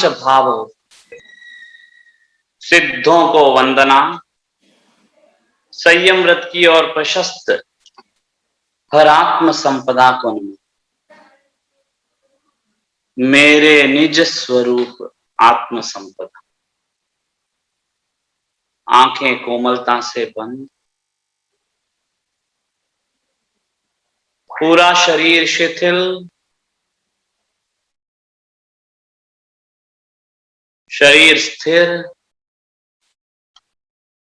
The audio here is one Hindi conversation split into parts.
पंच भाव सिद्धों को वंदना, संयम व्रत की और प्रशस्त हर आत्म संपदा को नमन। मेरे निज स्वरूप आत्म संपदा, आंखें कोमलता से बंद, पूरा शरीर शिथिल, शरीर स्थिर,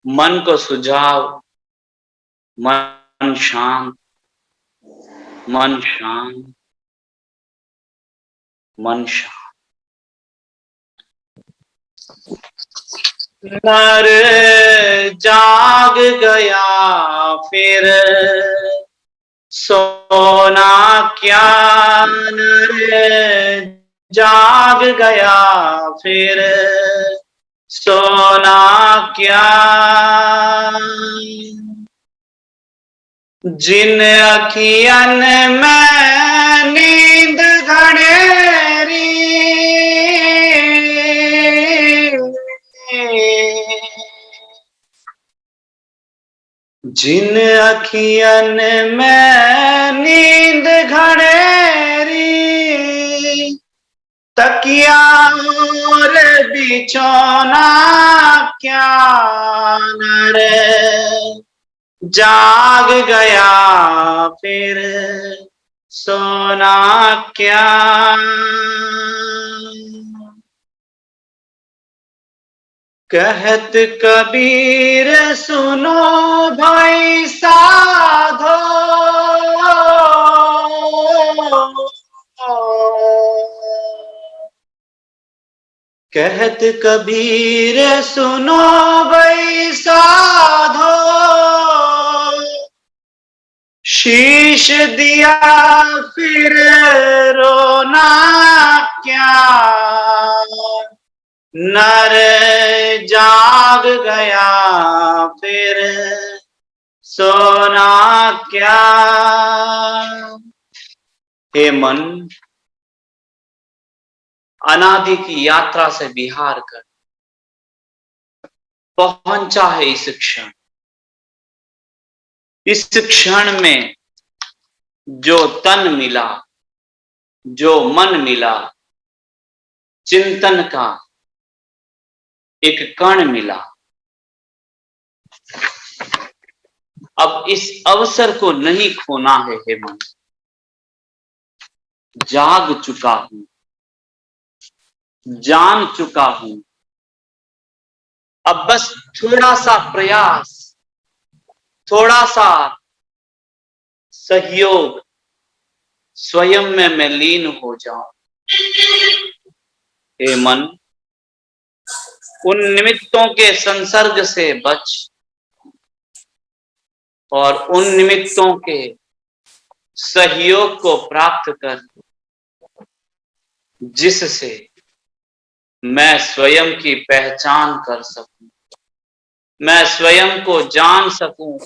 मन को सुझाव, मन शांत, मन शांत, मन शांत। नर जाग गया फिर सोना क्या, नर जाग गया फिर सोना क्या। जिन अखियन में नींद घनेरी, जिन अखियन में नींद घनेरी, तकिया और बिछौना क्या, नर जाग गया फिर सोना क्या। कहत कबीर सुनो भाई साधो, कहत कबीर सुनो भाई साधो, शीश दिया फिर रोना क्या, नर जाग गया फिर सोना क्या। हे मन, अनादि की यात्रा से विहार कर पहुंचा है इस क्षण। इस क्षण में जो तन मिला, जो मन मिला, चिंतन का एक कण मिला। अब इस अवसर को नहीं खोना है हे मन। जाग चुका हूं, जान चुका हूं। अब बस थोड़ा सा प्रयास, थोड़ा सा सहयोग, स्वयं में मैं लीन हो जाऊं। हे मन, उन निमित्तों के संसर्ग से बच और उन निमित्तों के सहयोग को प्राप्त कर जिससे मैं स्वयं की पहचान कर सकूं, मैं स्वयं को जान सकूं।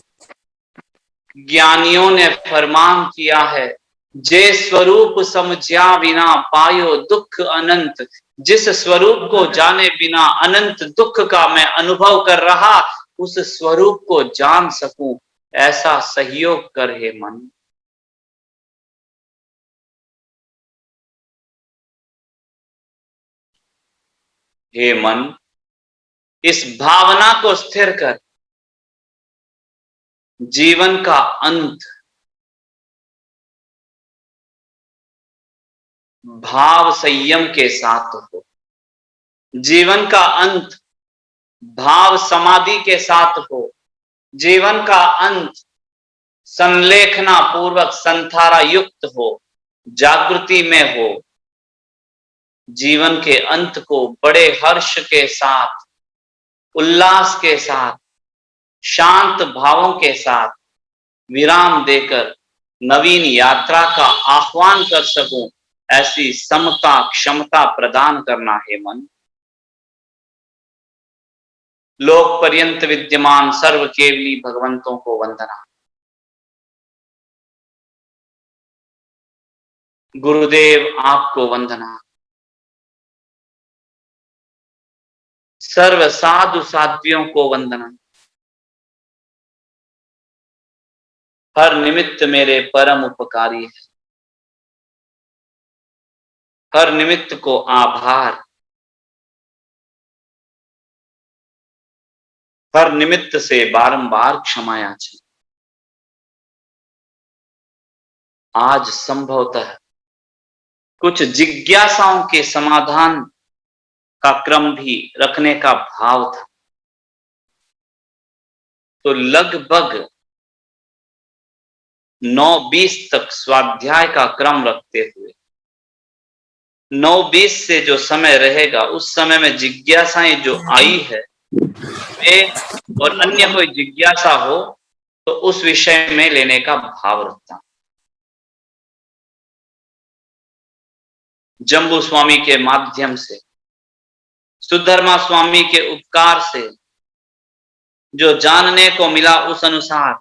ज्ञानियों ने फरमान किया है, जे स्वरूप समझा बिना पायो दुख अनंत। जिस स्वरूप को जाने बिना अनंत दुख का मैं अनुभव कर रहा, उस स्वरूप को जान सकूं, ऐसा सहयोग कर हे मन। हे मन, इस भावना को स्थिर कर। जीवन का अंत भाव संयम के साथ हो, जीवन का अंत भाव समाधि के साथ हो, जीवन का अंत संलेखना पूर्वक संथारा युक्त हो, जागृति में हो। जीवन के अंत को बड़े हर्ष के साथ, उल्लास के साथ, शांत भावों के साथ विराम देकर नवीन यात्रा का आह्वान कर सकूं, ऐसी समता क्षमता प्रदान करना है मन। लोक पर्यंत विद्यमान सर्व केवली भगवंतों को वंदना। गुरुदेव आपको वंदना। सर्व साधु साध्वियों को वंदना। हर निमित्त मेरे परम उपकारी है, हर निमित्त को आभार, हर निमित्त से बारंबार क्षमा याचना। आज संभवतः कुछ जिज्ञासाओं के समाधान का क्रम भी रखने का भाव था, तो लगभग 9:20 तक स्वाध्याय का क्रम रखते हुए 9:20 से जो समय रहेगा उस समय में जिज्ञासाएं जो आई है वे और अन्य कोई जिज्ञासा हो तो उस विषय में लेने का भाव रखता हूं। जम्बू स्वामी के माध्यम से, सुधर्मा स्वामी के उपकार से जो जानने को मिला उस अनुसार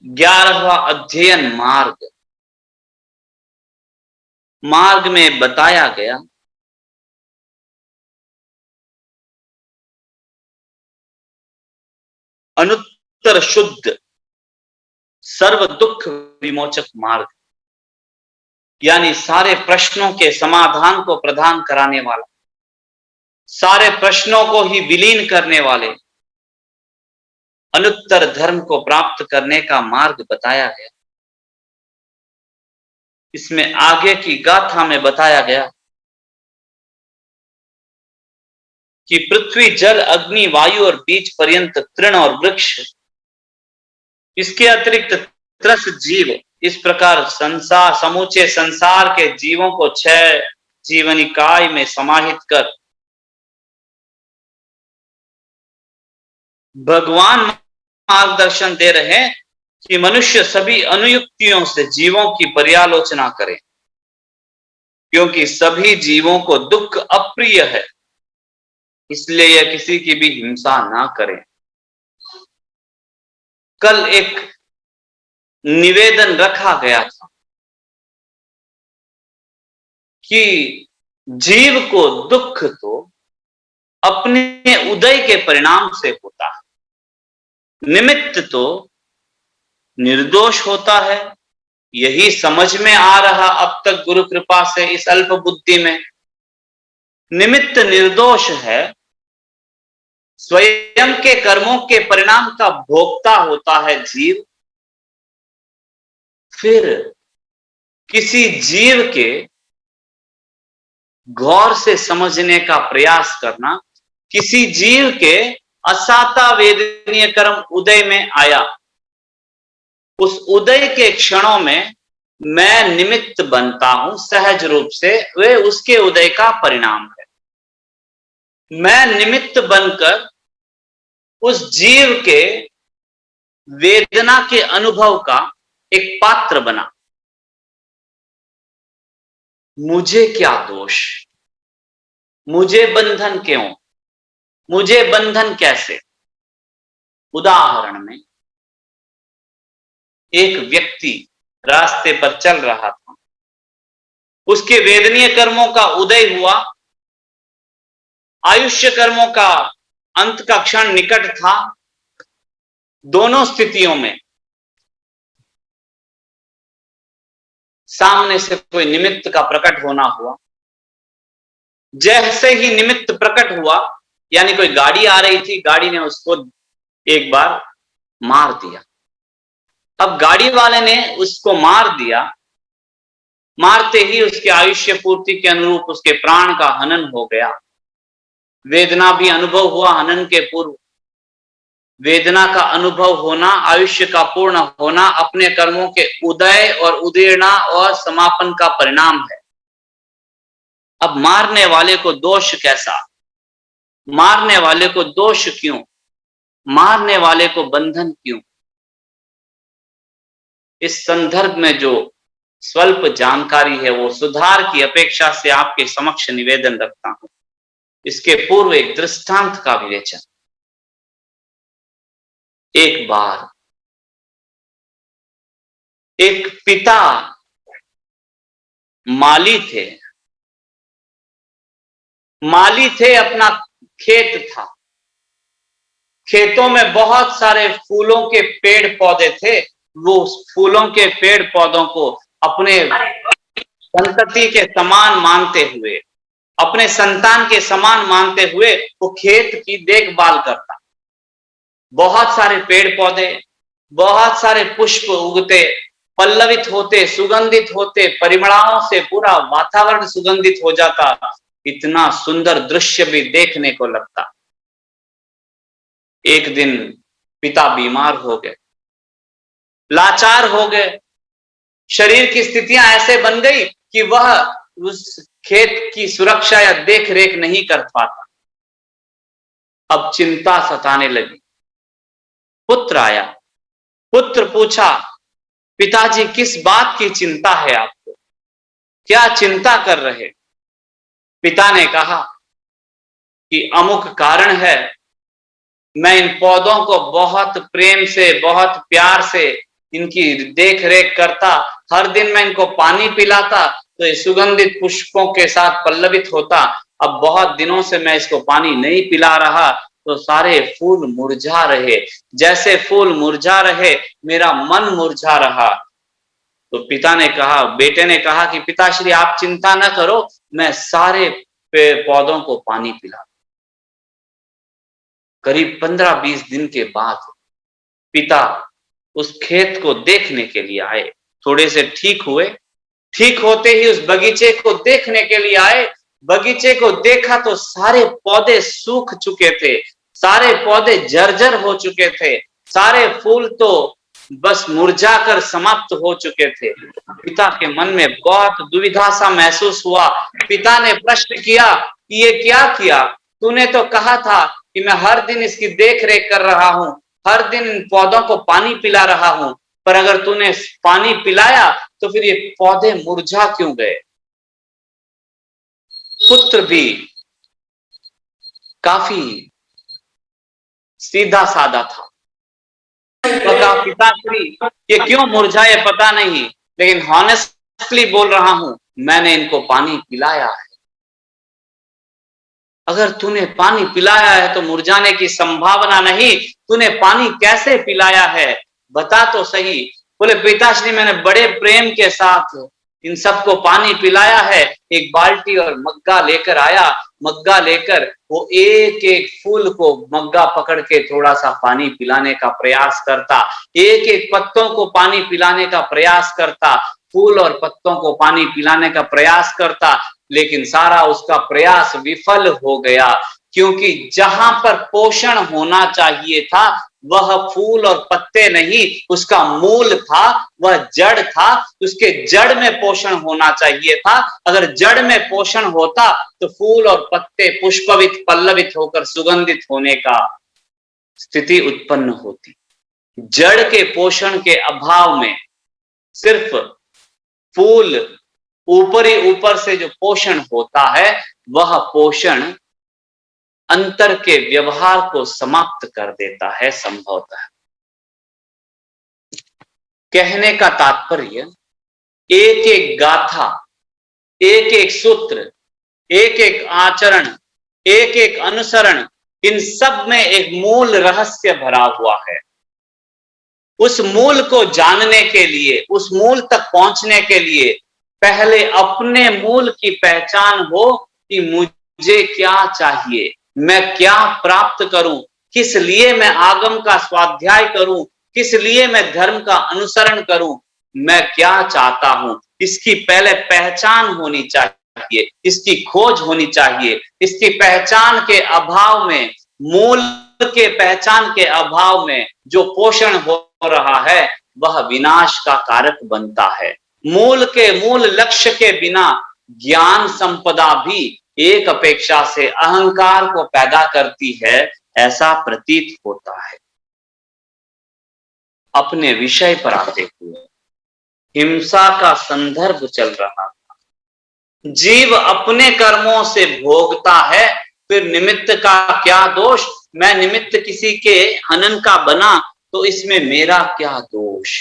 11वां अध्ययन मार्ग में बताया गया अनुत्तर शुद्ध सर्व दुख विमोचक मार्ग, यानी सारे प्रश्नों के समाधान को प्रदान कराने वाला, सारे प्रश्नों को ही विलीन करने वाले अनुत्तर धर्म को प्राप्त करने का मार्ग बताया गया। इसमें आगे की गाथा में बताया गया कि पृथ्वी जल अग्नि वायु और बीज पर्यंत तृण और वृक्ष, इसके अतिरिक्त त्रस जीव, इस प्रकार संसार, समूचे संसार के जीवों को 6 जीवनिकाय में समाहित कर भगवान मार्गदर्शन दे रहे हैं कि मनुष्य सभी अनुयुक्तियों से जीवों की पर्यालोचना करे, क्योंकि सभी जीवों को दुख अप्रिय है, इसलिए यह किसी की भी हिंसा ना करें। कल एक निवेदन रखा गया था कि जीव को दुख तो अपने उदय के परिणाम से होता है, निमित्त तो निर्दोष होता है। यही समझ में आ रहा अब तक गुरु कृपा से इस अल्प बुद्धि में। निमित्त निर्दोष है, स्वयं के कर्मों के परिणाम का भोक्ता होता है जीव। फिर किसी जीव के गौर से समझने का प्रयास करना, किसी जीव के असाता वेदनीय कर्म उदय में आया, उस उदय के क्षणों में मैं निमित्त बनता हूं सहज रूप से, वे उसके उदय का परिणाम है। मैं निमित्त बनकर उस जीव के वेदना के अनुभव का एक पात्र बना। मुझे क्या दोष, मुझे बंधन क्यों, मुझे बंधन कैसे? उदाहरण में एक व्यक्ति रास्ते पर चल रहा था, उसके वेदनीय कर्मों का उदय हुआ, आयुष्य कर्मों का अंत का क्षण निकट था। दोनों स्थितियों में सामने से कोई निमित्त का प्रकट होना हुआ। जैसे ही निमित्त प्रकट हुआ, यानी कोई गाड़ी आ रही थी, गाड़ी ने उसको एक बार मार दिया। अब गाड़ी वाले ने उसको मार दिया, मारते ही उसके आयुष्य पूर्ति के अनुरूप उसके प्राण का हनन हो गया। वेदना भी अनुभव हुआ हनन के पूर्व। वेदना का अनुभव होना, आयुष्य का पूर्ण होना अपने कर्मों के उदय और उदीर्णा और समापन का परिणाम है। अब मारने वाले को दोष कैसा, मारने वाले को दोष क्यों, मारने वाले को बंधन क्यों? इस संदर्भ में जो स्वल्प जानकारी है वो सुधार की अपेक्षा से आपके समक्ष निवेदन रखता हूं। इसके पूर्व एक दृष्टांत का विवेचन। एक बार एक पिता, 'माली' थे। माली थे, अपना खेत था, खेतों में बहुत सारे फूलों के पेड़ पौधे थे। वो फूलों के पेड़ पौधों को अपने संतति के समान मानते हुए, अपने संतान के समान मानते हुए वो खेत की देखभाल करता। बहुत सारे पेड़ पौधे, बहुत सारे पुष्प उगते, पल्लवित होते, सुगंधित होते, परिमलाओं से पूरा वातावरण सुगंधित हो जाता। इतना सुंदर दृश्य भी देखने को लगता। एक दिन पिता बीमार हो गए, लाचार हो गए, शरीर की स्थितियां ऐसे बन गई कि वह उस खेत की सुरक्षा या देख रेख नहीं कर पाता। अब चिंता सताने लगी। पुत्र आया, पुत्र पूछा, पिताजी किस बात की चिंता है आपको, क्या चिंता कर रहे? पिता ने कहा कि अमुक कारण है, मैं इन पौधों को बहुत प्रेम से, बहुत प्यार से इनकी देख रेख करता, हर दिन मैं इनको पानी पिलाता तो ये सुगंधित पुष्पों के साथ पल्लवित होता। अब बहुत दिनों से मैं इसको पानी नहीं पिला रहा तो सारे फूल मुरझा रहे, जैसे फूल मुरझा रहे मेरा मन मुरझा रहा। तो पिता ने कहा, बेटे ने कहा कि पिताश्री आप चिंता न करो, मैं सारे पौधों को पानी पिला। करीब 15-20 दिन के बाद पिता उस खेत को देखने के लिए आए, थोड़े से ठीक हुए, ठीक होते ही उस बगीचे को देखने के लिए आए। बगीचे को देखा तो सारे पौधे सूख चुके थे, सारे पौधे जर्जर हो चुके थे, सारे फूल तो बस मुरझाकर समाप्त हो चुके थे। पिता के मन में बहुत दुविधा सा महसूस हुआ। पिता ने प्रश्न किया कि ये क्या किया? तूने तो कहा था कि मैं हर दिन इसकी देख रेख कर रहा हूं, हर दिन इन पौधों को पानी पिला रहा हूं, पर अगर तूने पानी पिलाया तो फिर ये पौधे मुरझा क्यों गए? पुत्र भी काफी सीधा साधा था। तो कहा, पिताश्री ये क्यों मुरझाए पता नहीं, लेकिन हॉनेस्टली बोल रहा हूं, मैंने इनको पानी पिलाया है। अगर तूने पानी पिलाया है तो मुरझाने की संभावना नहीं। तूने पानी कैसे पिलाया है बता तो सही। बोले, पिताश्री मैंने बड़े प्रेम के साथ इन सबको पानी पिलाया है। एक बाल्टी और मग्गा लेकर आया, मग्गा लेकर वो एक एक फूल को मग्गा पकड़ के थोड़ा सा पानी पिलाने का प्रयास करता, एक एक पत्तों को पानी पिलाने का प्रयास करता, फूल और पत्तों को पानी पिलाने का प्रयास करता, लेकिन सारा उसका प्रयास विफल हो गया। क्योंकि जहां पर पोषण होना चाहिए था वह फूल और पत्ते नहीं, उसका मूल था, वह जड़ था। उसके जड़ में पोषण होना चाहिए था। अगर जड़ में पोषण होता तो फूल और पत्ते पुष्पवित पल्लवित होकर सुगंधित होने का स्थिति उत्पन्न होती। जड़ के पोषण के अभाव में सिर्फ फूल ऊपर से जो पोषण होता है वह पोषण अंतर के व्यवहार को समाप्त कर देता है। संभवतः कहने का तात्पर्य, एक एक गाथा, एक एक सूत्र, एक एक आचरण, एक एक अनुसरण, इन सब में एक मूल रहस्य भरा हुआ है। उस मूल को जानने के लिए, उस मूल तक पहुंचने के लिए पहले अपने मूल की पहचान हो कि मुझे क्या चाहिए, मैं क्या प्राप्त करूं, किस लिए मैं आगम का स्वाध्याय करूं, किस लिए मैं धर्म का अनुसरण करूं, मैं क्या चाहता हूं, इसकी पहले पहचान होनी चाहिए, इसकी खोज होनी चाहिए। इसकी पहचान के अभाव में, मूल के पहचान के अभाव में जो पोषण हो रहा है वह विनाश का कारक बनता है। मूल के मूल लक्ष्य के बिना ज्ञान संपदा भी एक अपेक्षा से अहंकार को पैदा करती है, ऐसा प्रतीत होता है। अपने विषय पर आते हुए हिंसा का संदर्भ चल रहा था। जीव अपने कर्मों से भोगता है, फिर निमित्त का क्या दोष? मैं निमित्त किसी के हनन का बना तो इसमें मेरा क्या दोष?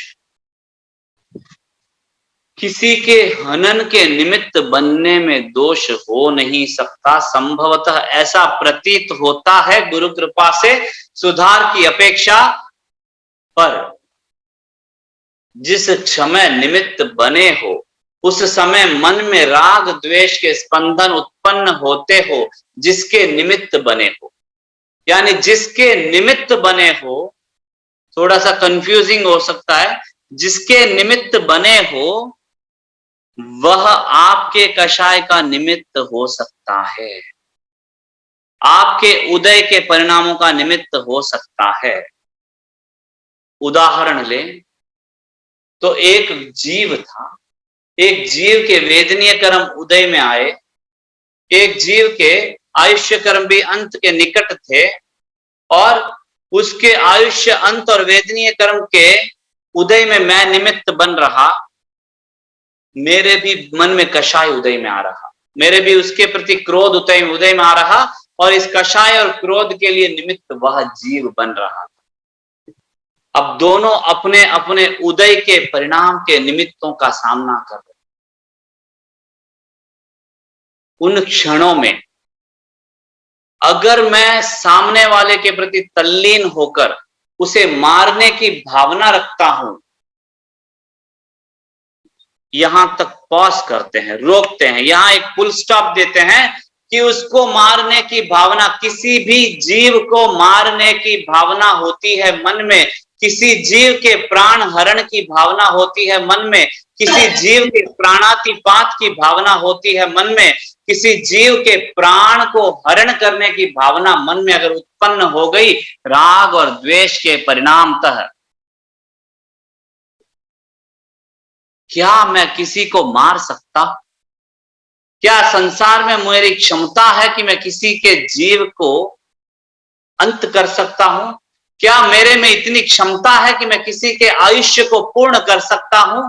किसी के हनन के निमित्त बनने में दोष हो नहीं सकता। संभवतः ऐसा प्रतीत होता है गुरु कृपा से सुधार की अपेक्षा, पर जिस समय निमित्त बने हो उस समय मन में राग द्वेष के स्पंदन उत्पन्न होते हो, जिसके निमित्त बने हो। यानी जिसके निमित्त बने हो, थोड़ा सा कंफ्यूजिंग हो सकता है, जिसके निमित्त बने हो वह आपके कषाय का निमित्त हो सकता है, आपके उदय के परिणामों का निमित्त हो सकता है। उदाहरण लें तो एक जीव था, एक जीव के वेदनीय कर्म उदय में आए, एक जीव के आयुष्य कर्म भी अंत के निकट थे, और उसके आयुष्य अंत और वेदनीय कर्म के उदय में मैं निमित्त बन रहा। मेरे भी मन में कषाय उदय में आ रहा, मेरे भी उसके प्रति क्रोध उदय में आ रहा, और इस कषाय और क्रोध के लिए निमित्त वह जीव बन रहा। अब दोनों अपने अपने उदय के परिणाम के निमित्तों का सामना कर रहे। उन क्षणों में अगर मैं सामने वाले के प्रति तल्लीन होकर उसे मारने की भावना रखता हूं, यहां तक पॉज करते हैं, रोकते हैं, यहां एक फुल स्टॉप देते हैं कि उसको मारने की भावना, किसी भी जीव को मारने की भावना होती है मन में, किसी जीव के प्राण हरण की भावना होती है मन में, किसी जीव के प्राणातिपात की भावना होती है मन में, किसी जीव के प्राण को हरण करने की भावना मन में अगर उत्पन्न हो गई राग और द्वेष के परिणामतः, क्या मैं किसी को मार सकता? क्या संसार में मेरी क्षमता है कि मैं किसी के जीव को अंत कर सकता हूं? क्या मेरे में इतनी क्षमता है कि मैं किसी के आयुष्य को पूर्ण कर सकता हूं?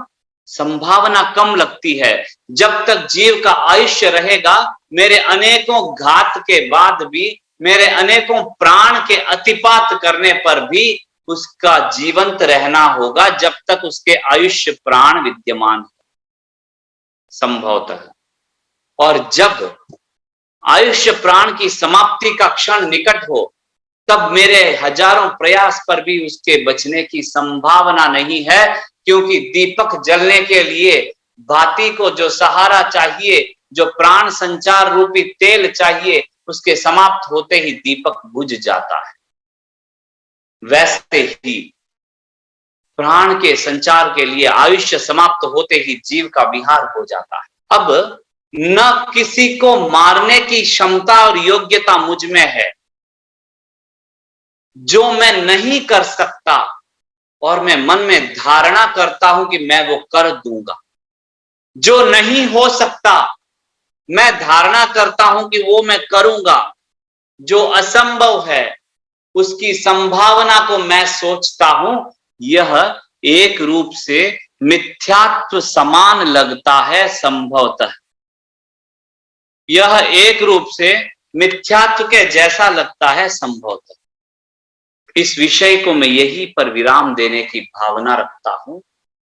संभावना कम लगती है। जब तक जीव का आयुष्य रहेगा, मेरे अनेकों घात के बाद भी, मेरे अनेकों प्राण के अतिपात करने पर भी उसका जीवंत रहना होगा, जब तक उसके आयुष्य प्राण विद्यमान संभवतः। और जब आयुष्य प्राण की समाप्ति का क्षण निकट हो, तब मेरे हजारों प्रयास पर भी उसके बचने की संभावना नहीं है, क्योंकि दीपक जलने के लिए बाती को जो सहारा चाहिए, जो प्राण संचार रूपी तेल चाहिए, उसके समाप्त होते ही दीपक बुझ जाता है। वैसे ही प्राण के संचार के लिए आयुष्य समाप्त होते ही जीव का विहार हो जाता है। अब न किसी को मारने की क्षमता और योग्यता मुझ में है, जो मैं नहीं कर सकता और मैं मन में धारणा करता हूं कि मैं वो कर दूंगा। जो नहीं हो सकता मैं धारणा करता हूं कि वो मैं करूंगा। जो असंभव है उसकी संभावना को मैं सोचता हूं। यह एक रूप से मिथ्यात्व समान लगता है संभवतः, यह एक रूप से मिथ्यात्व के जैसा लगता है संभवतः। इस विषय को मैं यहीं पर विराम देने की भावना रखता हूं।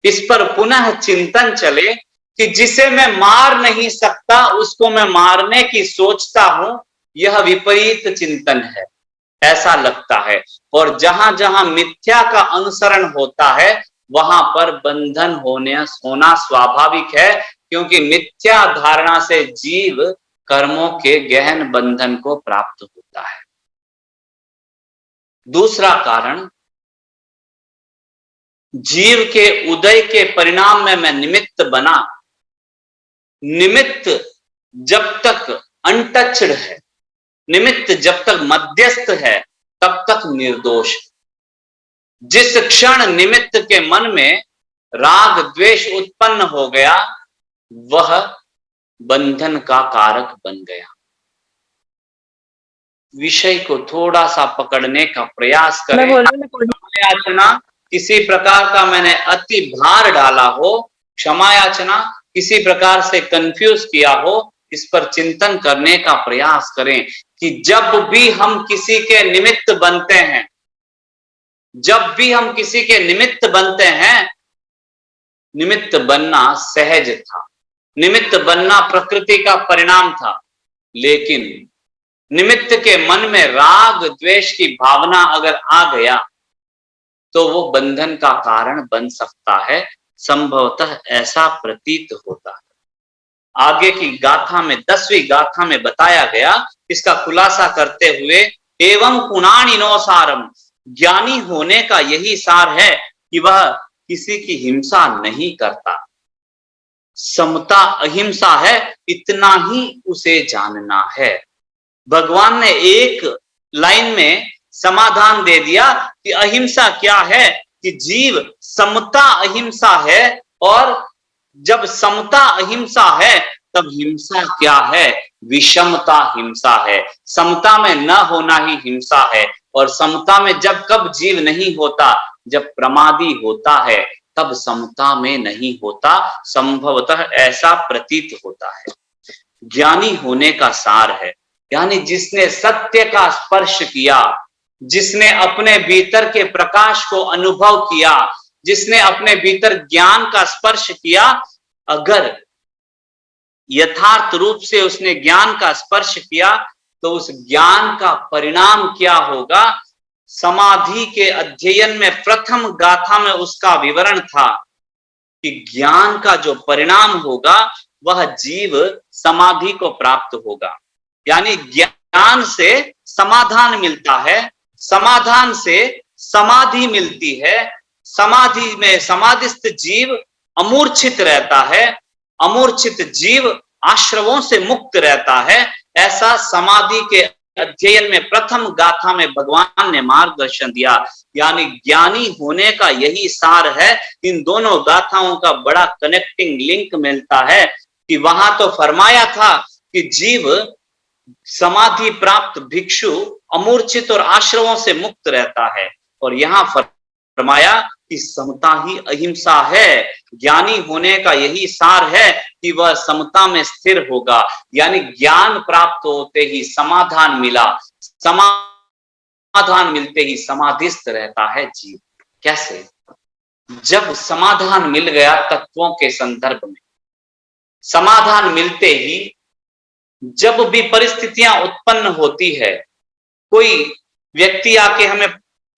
इस पर पुनः चिंतन चले कि जिसे मैं मार नहीं सकता उसको मैं मारने की सोचता हूं, यह विपरीत चिंतन है ऐसा लगता है। और जहां जहां मिथ्या का अनुसरण होता है वहां पर बंधन होना स्वाभाविक है, क्योंकि मिथ्या धारणा से जीव कर्मों के गहन बंधन को प्राप्त होता है। दूसरा कारण, जीव के उदय के परिणाम में मैं निमित्त बना। निमित्त जब तक अनटच्ड है, निमित्त जब तक मध्यस्थ है, तब तक निर्दोष। जिस क्षण निमित्त के मन में राग द्वेष उत्पन्न हो गया, वह बंधन का कारक बन गया। विषय को थोड़ा सा पकड़ने का प्रयास करें। याचना किसी प्रकार का मैंने अति भार डाला हो, क्षमा याचना, किसी प्रकार से कंफ्यूज किया हो, इस पर चिंतन करने का प्रयास करें कि जब भी हम किसी के निमित्त बनते हैं, जब भी हम किसी के निमित्त बनते हैं, निमित्त बनना सहज था, निमित्त बनना प्रकृति का परिणाम था। लेकिन निमित्त के मन में राग द्वेष की भावना अगर आ गया तो वो बंधन का कारण बन सकता है, संभवतः ऐसा प्रतीत होता है। आगे की गाथा में 10वीं गाथा में बताया गया, इसका खुलासा करते हुए, एवं पुणानिनो सारम, ज्ञानी होने का यही सार है कि वह किसी की हिंसा नहीं करता। समता अहिंसा है, इतना ही उसे जानना है। भगवान ने एक लाइन में समाधान दे दिया कि अहिंसा क्या है, कि जीव समता अहिंसा है, और जब समता अहिंसा है तब हिंसा क्या है, विषमता हिंसा है। समता में न होना ही हिंसा है, और समता में जब कब जीव नहीं होता, जब प्रमादी होता है, तब समता में नहीं होता, संभवतः ऐसा प्रतीत होता है। ज्ञानी होने का सार है, यानी जिसने सत्य का स्पर्श किया, जिसने अपने भीतर के प्रकाश को अनुभव किया, जिसने अपने भीतर ज्ञान का स्पर्श किया, अगर यथार्थ रूप से उसने ज्ञान का स्पर्श किया तो उस ज्ञान का परिणाम क्या होगा। समाधि के अध्ययन में प्रथम गाथा में उसका विवरण था कि ज्ञान का जो परिणाम होगा वह जीव समाधि को प्राप्त होगा। यानी ज्ञान से समाधान मिलता है, समाधान से समाधि मिलती है, समाधि में समाधिस्थ जीव अमूर्छित रहता है, अमूर्छित जीव आश्रवों से मुक्त रहता है। ऐसा समाधि के अध्ययन में प्रथम गाथा में भगवान ने मार्गदर्शन दिया। यानी ज्ञानी होने का यही सार है। इन दोनों गाथाओं का बड़ा कनेक्टिंग लिंक मिलता है कि वहां तो फरमाया था कि जीव समाधि प्राप्त भिक्षु अमूर्छित और आश्रवों से मुक्त रहता है, और यहां फरमाया कि समता ही अहिंसा है। ज्ञानी होने का यही सार है कि वह समता में स्थिर होगा। यानी ज्ञान प्राप्त होते ही समाधान मिला, समाधान मिलते ही समाधिस्थ रहता है जीव। कैसे? जब समाधान मिल गया तत्वों के संदर्भ में, समाधान मिलते ही जब भी परिस्थितियां उत्पन्न होती है, कोई व्यक्ति आके हमें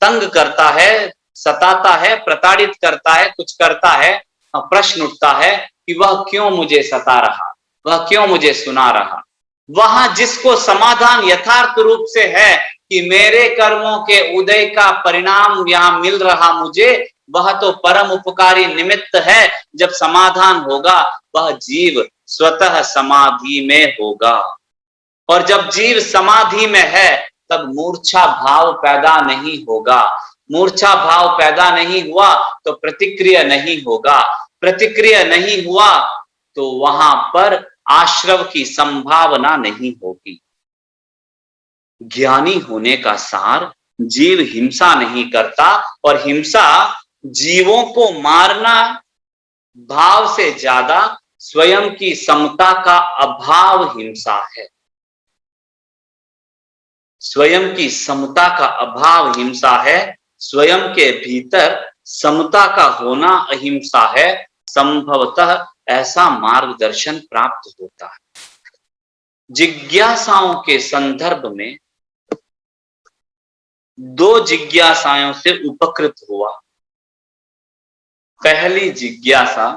तंग करता है, सताता है, प्रताड़ित करता है, कुछ करता है, प्रश्न उठता है कि वह क्यों मुझे सता रहा, वह क्यों मुझे सुना रहा। वहां जिसको समाधान यथार्थ रूप से है कि मेरे कर्मों के उदय का परिणाम यहां मिल रहा मुझे, वह तो परम उपकारी निमित्त है। जब समाधान होगा वह जीव स्वतः समाधि में होगा, और जब जीव समाधि में है तब मूर्छा भाव पैदा नहीं होगा। मूर्छा भाव पैदा नहीं हुआ तो प्रतिक्रिया नहीं होगा, प्रतिक्रिया नहीं हुआ तो वहां पर आश्रव की संभावना नहीं होगी। ज्ञानी होने का सार, जीव हिंसा नहीं करता, और हिंसा जीवों को मारना भाव से ज्यादा स्वयं की समता का अभाव हिंसा है। स्वयं की समता का अभाव हिंसा है, स्वयं के भीतर समता का होना अहिंसा है। संभवतः ऐसा मार्गदर्शन प्राप्त होता है। जिज्ञासाओं के संदर्भ में दो जिज्ञासाओं से उपकृत हुआ। पहली जिज्ञासा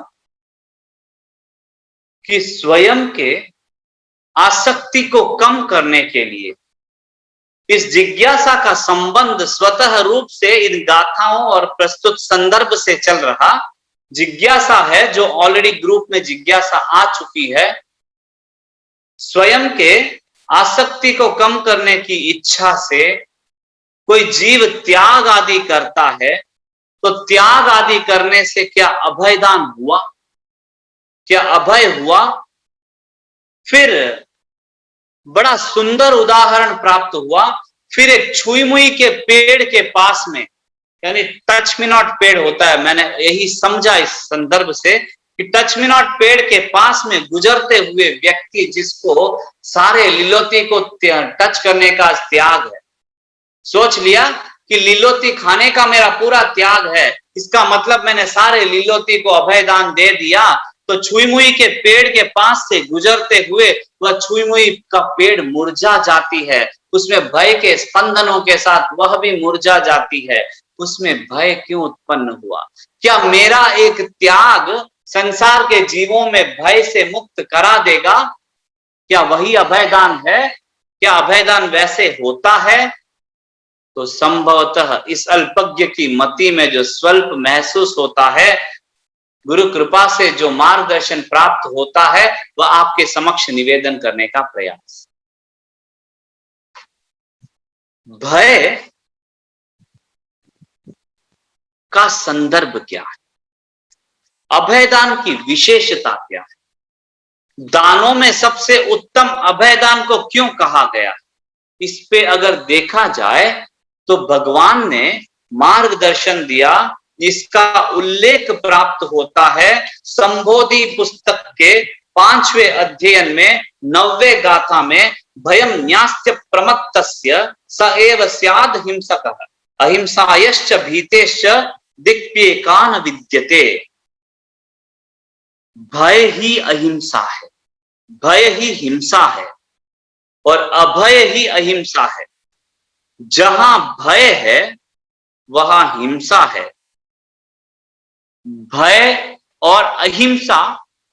कि स्वयं के आसक्ति को कम करने के लिए, इस जिज्ञासा का संबंध स्वतः रूप से इन गाथाओं और प्रस्तुत संदर्भ से चल रहा जिज्ञासा है, जो ऑलरेडी ग्रुप में जिज्ञासा आ चुकी है। स्वयं के आसक्ति को कम करने की इच्छा से कोई जीव त्याग आदि करता है, तो त्याग आदि करने से क्या अभयदान हुआ, क्या अभय हुआ? फिर बड़ा सुंदर उदाहरण प्राप्त हुआ। फिर एक छुई मुई के पेड़ के पास में, यानी टच मी नॉट पेड़ होता है, मैंने यही समझा इस संदर्भ से कि टच मी नॉट पेड़ के पास में गुजरते हुए व्यक्ति जिसको सारे लीलोती को टच करने का त्याग है, सोच लिया कि लीलोती खाने का मेरा पूरा त्याग है, इसका मतलब मैंने सारे लीलोती को अभयदान दे दिया, तो छुई मुई के पेड़ के पास से गुजरते हुए वह छुई मुई का पेड़ मुरझा जाती है, उसमें भय के स्पंदनों के साथ वह भी मुरझा जाती है। उसमें भय क्यों उत्पन्न हुआ? क्या मेरा एक त्याग संसार के जीवों में भय से मुक्त करा देगा? क्या वही अभयदान है? क्या अभयदान वैसे होता है? तो संभवतः इस अल्पज्ञ की मति में जो स्वल्प महसूस होता है, गुरु कृपा से जो मार्गदर्शन प्राप्त होता है, वह आपके समक्ष निवेदन करने का प्रयास। भय का संदर्भ क्या है? अभयदान की विशेषता क्या है? दानों में सबसे उत्तम अभयदान को क्यों कहा गया? इस पे अगर देखा जाए तो भगवान ने मार्गदर्शन दिया, जिसका उल्लेख प्राप्त होता है संबोधि पुस्तक के 5वें अध्ययन में 9वें गाथा में, भयम न्यास्य प्रमत्तस्य स एव स्याद् हिंसकः अहिंसायश्च भीतेश्च दिक्प्येकान विद्यते। भय ही अहिंसा है, भय ही हिंसा है और अभय ही अहिंसा है। जहां भय है वहां हिंसा है। भय और अहिंसा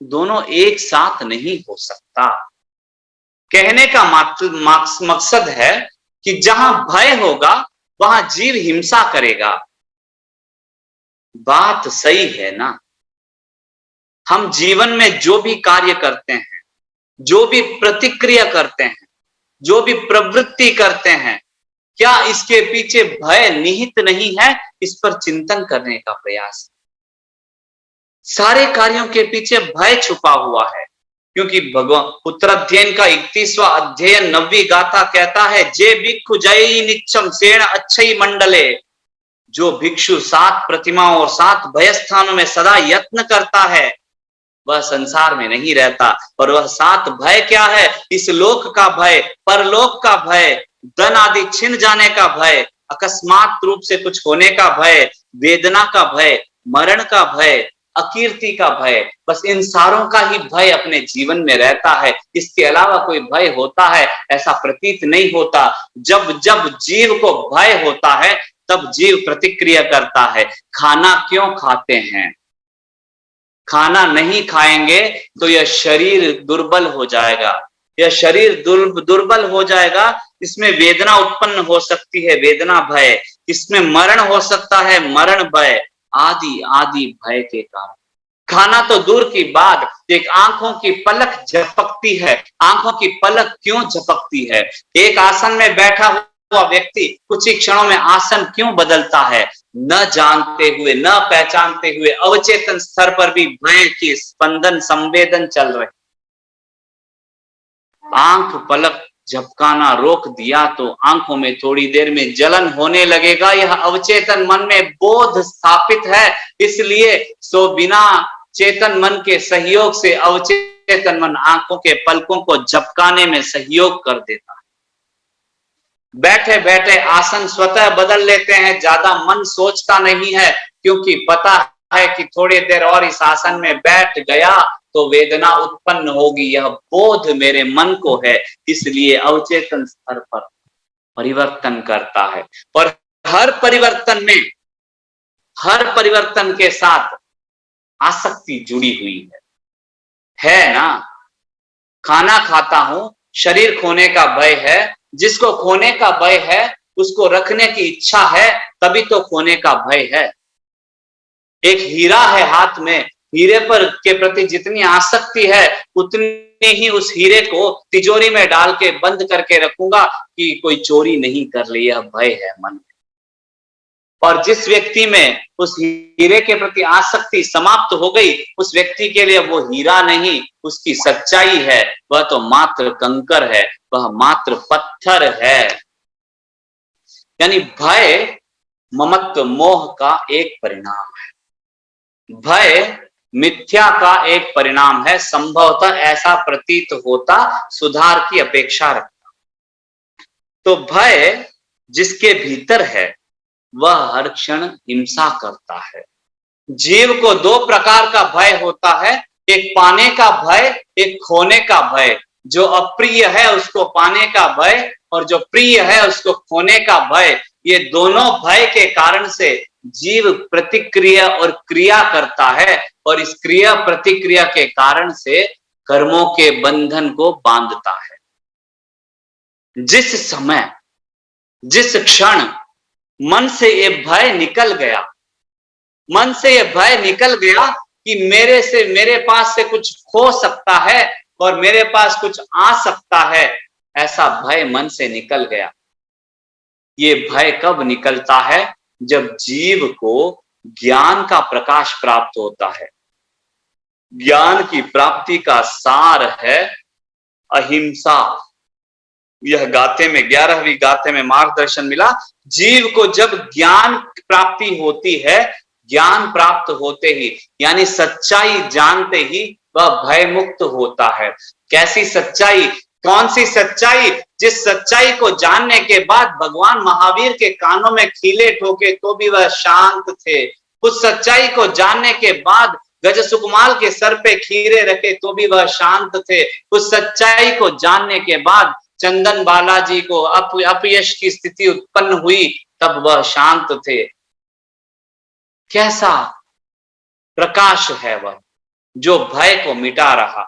दोनों एक साथ नहीं हो सकता। कहने का मकसद है कि जहां भय होगा वहां जीव हिंसा करेगा। बात सही है ना? हम जीवन में जो भी कार्य करते हैं, जो भी प्रतिक्रिया करते हैं, जो भी प्रवृत्ति करते हैं, क्या इसके पीछे भय निहित नहीं है? इस पर चिंतन करने का प्रयास। सारे कार्यों के पीछे भय छुपा हुआ है, क्योंकि भगवान उत्तराध्ययन का 31वां अध्ययन 9वीं गाथा कहता है, जे भिक्षु जय नित्यम सेण अच्छई मंडले। जो भिक्षु 7 प्रतिमाओं और 7 भय स्थानों में सदा यत्न करता है, वह संसार में नहीं रहता। और वह 7 भय क्या है? इस लोक का भय, परलोक का भय, धन आदि छिन जाने का भय, अकस्मात रूप से कुछ होने का भय, वेदना का भय, मरण का भय, अकीर्ति का भय। बस इन सारों का ही भय अपने जीवन में रहता है। इसके अलावा कोई भय होता है ऐसा प्रतीत नहीं होता। जब जब जीव को भय होता है तब जीव प्रतिक्रिया करता है। खाना क्यों खाते हैं? खाना नहीं खाएंगे तो यह शरीर दुर्बल हो जाएगा, यह शरीर दुर्बल हो जाएगा। इसमें वेदना उत्पन्न हो सकती है, वेदना भय। इसमें मरण हो सकता है, मरण भय, आदि आदि भय के कारण। खाना तो दूर की बात, एक आंखों की पलक झपकती है। आंखों की पलक क्यों झपकती है? एक आसन में बैठा हुआ व्यक्ति कुछ ही क्षणों में आसन क्यों बदलता है? न जानते हुए, न पहचानते हुए, अवचेतन स्तर पर भी भय की स्पंदन, संवेदन चल रहे। आंख पलक झपकाना रोक दिया तो आंखों में थोड़ी देर में जलन होने लगेगा। यह अवचेतन मन में बोध स्थापित है, इसलिए सो बिना चेतन मन के सहयोग से अवचेतन मन आंखों के पलकों को झपकाने में सहयोग कर देता है। बैठे बैठे आसन स्वतः बदल लेते हैं, ज्यादा मन सोचता नहीं है, क्योंकि पता है कि थोड़ी देर और इस आसन में बैठ गया तो वेदना उत्पन्न होगी। यह बोध मेरे मन को है, इसलिए अवचेतन स्तर पर परिवर्तन करता है। और हर परिवर्तन में, हर परिवर्तन के साथ आसक्ति जुड़ी हुई है ना? खाना खाता हूं, शरीर खोने का भय है। जिसको खोने का भय है उसको रखने की इच्छा है, तभी तो खोने का भय है। एक हीरा है हाथ में, हीरे पर के प्रति जितनी आसक्ति है उतनी ही उस हीरे को तिजोरी में डाल के बंद करके रखूंगा कि कोई चोरी नहीं कर ले। यह भय है मन में। और जिस व्यक्ति में उस हीरे के प्रति आसक्ति समाप्त हो गई, उस व्यक्ति के लिए वो हीरा नहीं, उसकी सच्चाई है, वह तो मात्र कंकर है, वह मात्र पत्थर है। यानी भय ममत्व, मोह का एक परिणाम है। भय मिथ्या का एक परिणाम है। संभवतः ऐसा प्रतीत होता, सुधार की अपेक्षा रखता। तो भय जिसके भीतर है वह हर क्षण हिंसा करता है। जीव को दो प्रकार का भय होता है, एक पाने का भय, एक खोने का भय। जो अप्रिय है उसको पाने का भय और जो प्रिय है उसको खोने का भय। ये दोनों भय के कारण से जीव प्रतिक्रिया और क्रिया करता है और इस क्रिया प्रतिक्रिया के कारण से कर्मों के बंधन को बांधता है। जिस समय, जिस क्षण मन से ये भय निकल गया, मन से ये भय निकल गया कि मेरे पास से कुछ खो सकता है और मेरे पास कुछ आ सकता है, ऐसा भय मन से निकल गया। ये भय कब निकलता है? जब जीव को ज्ञान का प्रकाश प्राप्त होता है। ज्ञान की प्राप्ति का सार है अहिंसा। यह गाथे में 11वीं गाथे में मार्गदर्शन मिला। जीव को जब ज्ञान प्राप्ति होती है, ज्ञान प्राप्त होते ही यानी सच्चाई जानते ही वह भय मुक्त होता है। कैसी सच्चाई? कौन सी सच्चाई? जिस सच्चाई को जानने के बाद भगवान महावीर के कानों में खीले ठोके तो भी वह शांत थे। उस सच्चाई को जानने के बाद गज सुकमाल के सर पे खीरे रखे तो भी वह शांत थे। उस सच्चाई को जानने के बाद चंदन बालाजी को अपयश की स्थिति उत्पन्न हुई तब वह शांत थे। कैसा प्रकाश है वह जो भय को मिटा रहा।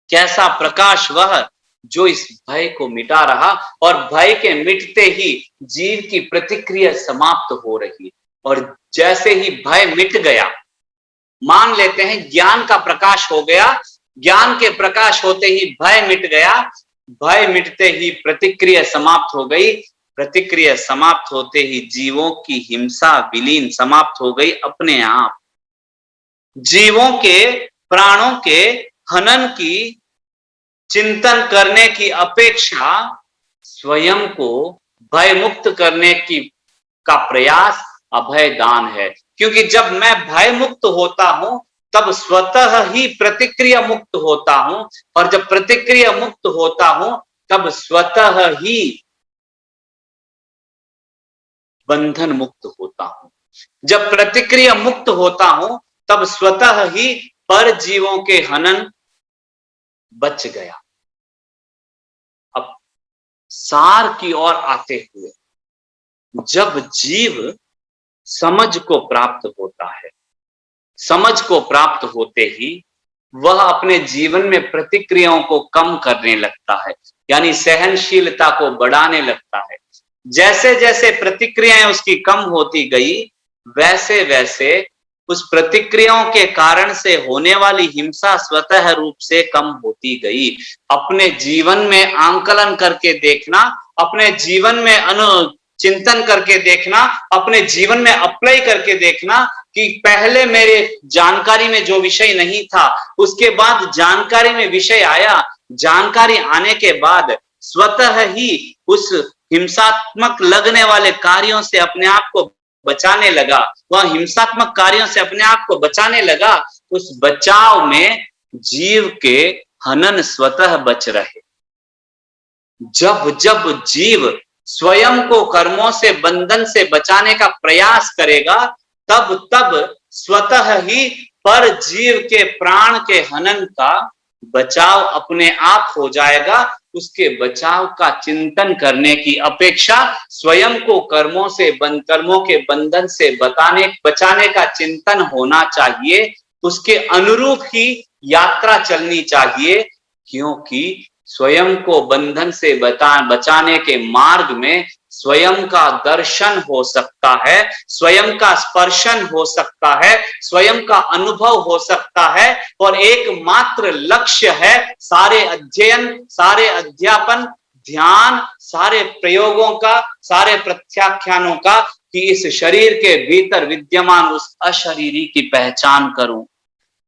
कैसा प्रकाश वह जो इस भय को मिटा रहा और भय के मिटते ही जीव की प्रतिक्रिया समाप्त हो रही। और जैसे ही भय मिट गया, मान लेते हैं ज्ञान का प्रकाश हो गया, ज्ञान के प्रकाश होते ही भय मिट गया, भय मिटते ही प्रतिक्रिया समाप्त हो गई, प्रतिक्रिया समाप्त होते ही जीवों की हिंसा विलीन समाप्त हो गई अपने आप। जीवों के प्राणों के हनन की चिंतन करने की अपेक्षा स्वयं को भय मुक्त करने की का प्रयास अभय दान है। क्योंकि जब मैं भय मुक्त होता हूं तब स्वतः ही प्रतिक्रिया मुक्त होता हूं और जब प्रतिक्रिया मुक्त होता हूं तब स्वतः ही बंधन मुक्त होता हूं। जब प्रतिक्रिया मुक्त होता हूं तब स्वतः ही पर जीवों के हनन बच गया। अब सार की ओर आते हुए, जब जीव समझ को प्राप्त होता है, समझ को प्राप्त होते ही वह अपने जीवन में प्रतिक्रियाओं को कम करने लगता है, यानी सहनशीलता को बढ़ाने लगता है। जैसे जैसे प्रतिक्रियाएं उसकी कम होती गई, वैसे वैसे उस प्रतिक्रियाओं के कारण से होने वाली हिंसा स्वतः रूप से कम होती गई। अपने जीवन में आंकलन करके देखना, अपने जीवन में चिंतन करके देखना, अपने जीवन में अप्लाई करके देखना कि पहले मेरे जानकारी में जो विषय नहीं था, उसके बाद जानकारी में विषय आया, जानकारी आने के बाद स्वतः ही उस हिंसात्मक लगने वाले कार्यों से अपने आप को बचाने लगा, वह हिंसात्मक कार्यों से अपने आप को बचाने लगा। उस बचाव में जीव के हनन स्वतः बच रहे। जब जब जीव स्वयं को कर्मों से बंधन से बचाने का प्रयास करेगा, तब तब स्वतः ही पर जीव के प्राण के हनन का बचाव अपने आप हो जाएगा। उसके बचाव का चिंतन करने की अपेक्षा स्वयं को कर्मों के बंधन से बचाने का चिंतन होना चाहिए। उसके अनुरूप ही यात्रा चलनी चाहिए, क्योंकि स्वयं को बंधन से बचाने के मार्ग में स्वयं का दर्शन हो सकता है, स्वयं का स्पर्शन हो सकता है, स्वयं का अनुभव हो सकता है और एकमात्र लक्ष्य है सारे अध्ययन, सारे अध्यापन, ध्यान, सारे प्रयोगों का, सारे प्रत्याख्यानों का कि इस शरीर के भीतर विद्यमान उस अशरीरी की पहचान करूं।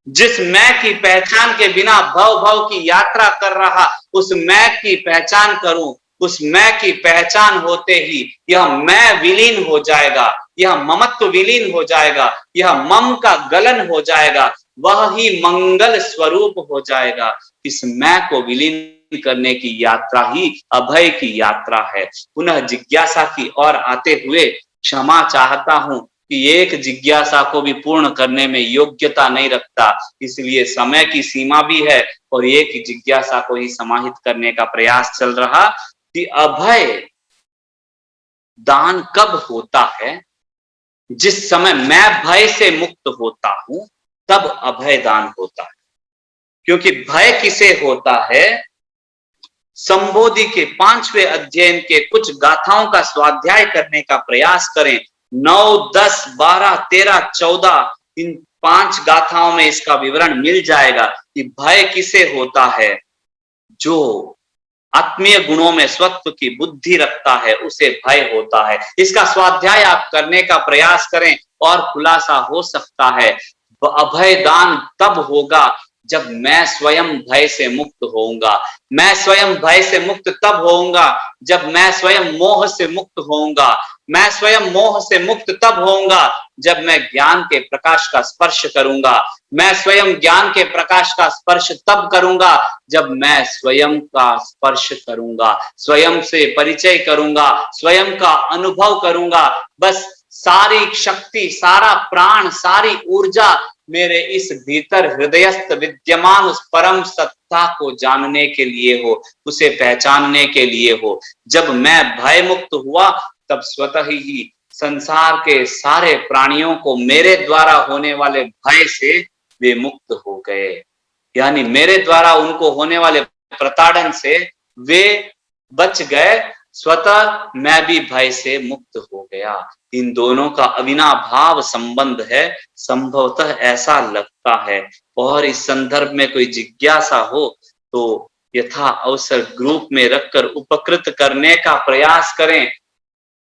जिस मैं की पहचान के बिना भव भव की यात्रा कर रहा, उस मैं की पहचान करूं। उस मैं की पहचान होते ही यह मैं विलीन हो जाएगा, यह ममत्व विलीन हो जाएगा, यह मम का गलन हो जाएगा, वह ही मंगल स्वरूप हो जाएगा। इस मैं को विलीन करने की यात्रा ही अभय की यात्रा है। पुनः जिज्ञासा की ओर आते हुए क्षमा चाहता हूं कि एक जिज्ञासा को भी पूर्ण करने में योग्यता नहीं रखता, इसलिए समय की सीमा भी है और एक जिज्ञासा को ही समाहित करने का प्रयास चल रहा कि अभय दान कब होता है? जिस समय मैं भय से मुक्त होता हूं तब अभय दान होता है। क्योंकि भय किसे होता है? संबोधि के 5वें अध्ययन के कुछ गाथाओं का स्वाध्याय करने का प्रयास करें। 9, 10, 12, 13, 14 इन 5 गाथाओं में इसका विवरण मिल जाएगा कि भय किसे होता है। जो आत्मीय गुणों में स्वत्व की बुद्धि रखता है उसे भय होता है। इसका स्वाध्याय आप करने का प्रयास करें और खुलासा हो सकता है। अभय दान तब होगा जब मैं स्वयं भय से मुक्त होऊंगा। मैं स्वयं भय से मुक्त तब होऊंगा जब मैं स्वयं मोह से मुक्त होऊंगा। मैं स्वयं मोह से मुक्त तब होऊंगा जब मैं ज्ञान के प्रकाश का स्पर्श करूंगा। मैं स्वयं ज्ञान के प्रकाश का स्पर्श तब करूंगा जब मैं स्वयं का स्पर्श करूंगा, स्वयं से परिचय करूंगा, स्वयं का अनुभव करूंगा। बस सारी शक्ति, सारा प्राण, सारी ऊर्जा मेरे इस भीतर हृदयस्थ विद्यमान उस परम सत्ता को जानने के लिए हो, उसे पहचानने के लिए हो। जब मैं भय मुक्त हुआ तब स्वतः ही संसार के सारे प्राणियों को मेरे द्वारा होने वाले भय से वे मुक्त हो गए। यानी मेरे द्वारा उनको होने वाले प्रताड़न से वे बच गए, स्वतः मैं भी भय से मुक्त हो गया। इन दोनों का अविनाभाव संबंध है, संभवतः ऐसा लगता है। और इस संदर्भ में कोई जिज्ञासा हो तो यथा अवसर ग्रुप में रखकर उपकृत करने का प्रयास करें।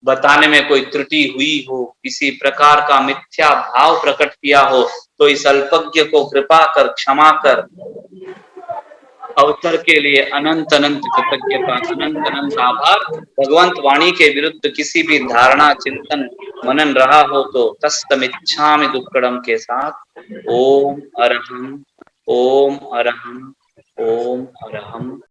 बताने में कोई त्रुटि हुई हो, किसी प्रकार का मिथ्या भाव प्रकट किया हो तो इस अल्पज्ञ को कृपा कर क्षमा कर। अवसर के लिए अनंत अनंत कृतज्ञता, अनंत अनंत आभार। भगवंत वाणी के विरुद्ध किसी भी धारणा, चिंतन, मनन रहा हो तो तस्तमिच्छामि दुक्कडम के साथ ओम अरहम, ओम अरहम, ओम अरहम।